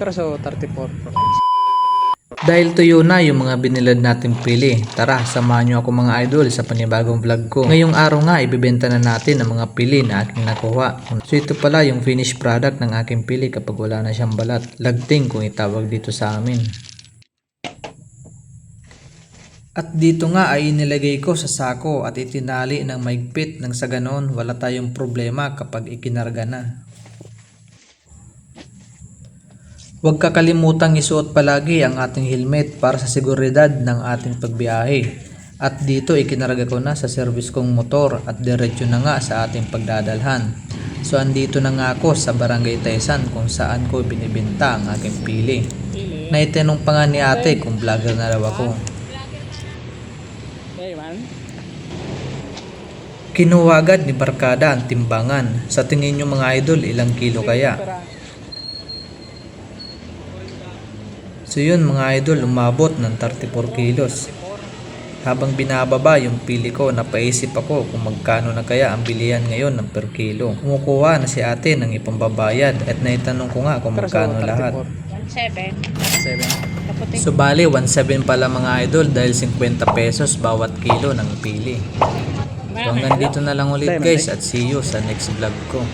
Pero 34. Dahil tuyo na yung mga binilad natin pili, tara samahan nyo ako mga idol sa panibagong vlog ko. Ngayong araw nga ibibenta na natin ang mga pili na aking nakuha. So ito pala yung finished product ng aking pili kapag wala na siyang balat. Lagting kung itawag dito sa amin. At dito nga ay inilagay ko sa sako at itinali ng maigpit nang sa ganon wala tayong problema kapag ikinarga na. Huwag kakalimutang isuot palagi ang ating helmet para sa seguridad ng ating pagbiyahe. At dito ikinarga ko na sa service kong motor at diretso na nga sa ating pagdadalhan. So andito na nga ako sa Barangay Taysan kung saan ko binibenta ang aking pili. Naitanong pa nga ni ate kung vlogger na daw ako. Kinuha agad ni Barkada ang timbangan. Sa tingin nyo mga idol, ilang kilo kaya? So yun mga idol, umabot ng 34 kilos. Habang binababa yung pili ko, napaisip ako kung magkano na kaya ang bilihan ngayon ng per kilo. Kumukuha na si ate ng ipambabayad at naitanong ko nga kung magkano lahat. 7. So bali 1.7 pala mga idol dahil 50 pesos bawat kilo ng pili. So hanggang dito na lang ulit guys at see you sa next vlog ko.